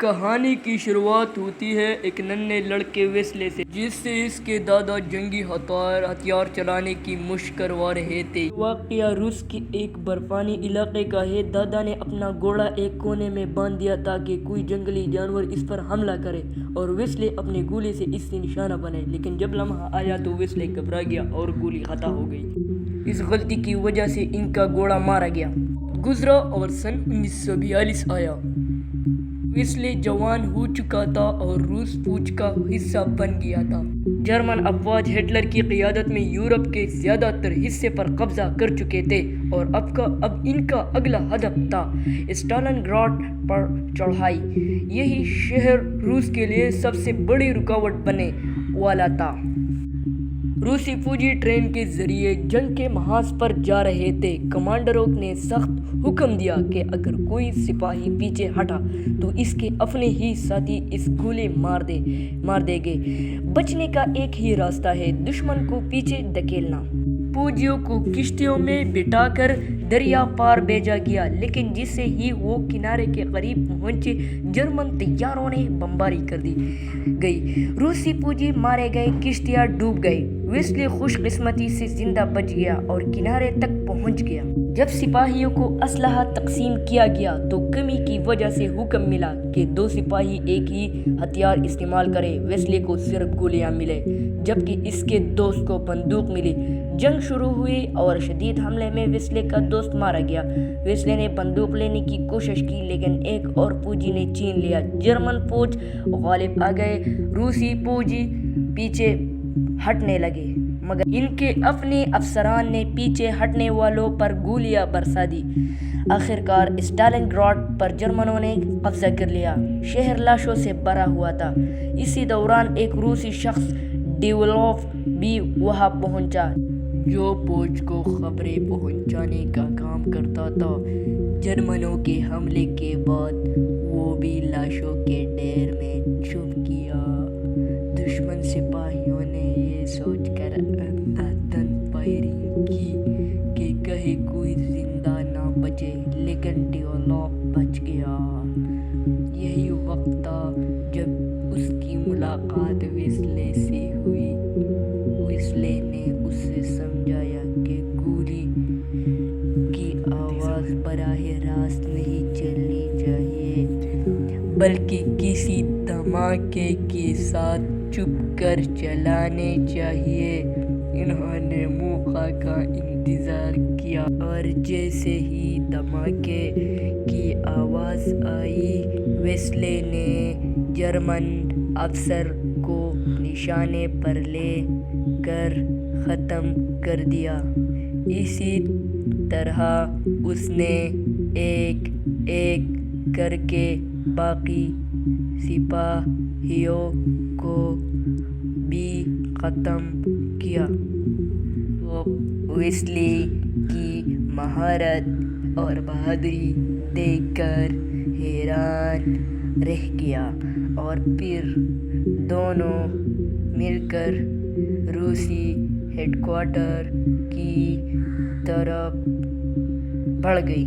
کہانی کی شروعات ہوتی ہے ایک ننھے لڑکے ویسلے سے، جس سے اس کے دادا جنگی ہتھیار چلانے کی مشق کروا رہے تھے۔ یہ واقعہ روس کے ایک برفانی علاقے کا ہے۔ دادا نے اپنا گھوڑا ایک کونے میں باندھ دیا تاکہ کوئی جنگلی جانور اس پر حملہ کرے اور ویسلے اپنے گولے سے اس سے نشانہ بنائے، لیکن جب لمحہ آیا تو ویسلے گھبرا گیا اور گولی خطا ہو گئی۔ اس غلطی کی وجہ سے ان کا گھوڑا مارا گیا۔ گزرا اور سن 1942 آیا۔ ویسلے جوان ہو چکا تھا اور روس فوج کا حصہ بن گیا تھا۔ جرمن افواج ہٹلر کی قیادت میں یورپ کے زیادہ تر حصے پر قبضہ کر چکے تھے اور اب ان کا اگلا ہدف تھا اسٹالن گراڈ پر چڑھائی۔ یہی شہر روس کے لیے سب سے بڑی رکاوٹ بننے والا تھا۔ روسی فوجی ٹرین کے ذریعے جنگ کے محاذ پر جا رہے تھے۔ کمانڈروں نے سخت حکم دیا کہ اگر کوئی سپاہی پیچھے ہٹا تو اس کے اپنے ہی ساتھی اس گولی مار دیں گے۔ بچنے کا ایک ہی راستہ ہے، دشمن کو پیچھے دھکیلنا۔ فوجیوں کو کشتیوں میں بٹھا کر دریا پار بھیجا گیا، لیکن جیسے ہی وہ کنارے کے قریب پہنچے جرمن طیاروں نے بمباری کر دی گئی۔ روسی فوجی مارے گئے، کشتیاں ڈوب گئی۔ ویسلے خوش قسمتی سے زندہ بچ گیا اور کنارے تک پہنچ گیا۔ جب سپاہیوں کو اسلحہ تقسیم کیا گیا تو کمی کی وجہ سے حکم ملا کہ 2 سپاہی ایک ہی ہتھیار استعمال کریں۔ ویسلے کو صرف گولیاں ملیں، جبکہ اس کے دوست کو بندوق ملی۔ جنگ شروع ہوئی اور شدید حملے میں ویسلے کا دوست مارا گیا۔ ویسلے نے بندوق لینے کی کوشش کی، لیکن ایک اور فوجی نے چھین لیا۔ جرمن فوج غالب آ گئے۔ روسی فوجی پیچھے ہٹنے لگے، مگر ان کے اپنے افسران نے پیچھے ہٹنے والوں پر گولیاں برسا دی۔ آخرکار اسٹالن گراڈ پر جرمنوں نے قبضہ کر لیا۔ شہر لاشوں سے بھرا ہوا تھا۔ اسی دوران ایک روسی شخص ڈیولوف بھی وہاں پہنچا، جو فوج کو خبریں پہنچانے کا کام کرتا تھا۔ جرمنوں کے حملے کے بعد وہ بھی لاشوں کے ڈھیر میں چھپ گیا۔ دشمن سپاہیوں نے یہ سوچ کر اندھا دھند فائرنگ کی کہ کہیں کوئی زندہ نہ بچے، لیکن ڈیولوف بچ گیا۔ یہی وقت تھا جب اس کی ملاقات ویسلے سے ہوئی۔ ویسلے نے اسے سمجھایا کہ گولی کی آواز براہ راست نہیں چلنی چاہیے، بلکہ کسی دھماکے کے ساتھ چھپ کر چلانی چاہیے۔ انہوں نے موقع کا انتظار کیا اور جیسے ہی دھماکے کی آواز آئی، ویسلے نے جرمن افسر کو نشانے پر لے کر ختم کر دیا۔ اسی طرح اس نے ایک ایک کر کے باقی سپاہیوں کو بھی ختم کیا۔ وہ ویسلے کی مہارت اور بہادری دیکھ کر حیران رہ گیا اور پھر دونوں مل کر روسی ہیڈ کوارٹر کی طرف بڑھ گئے۔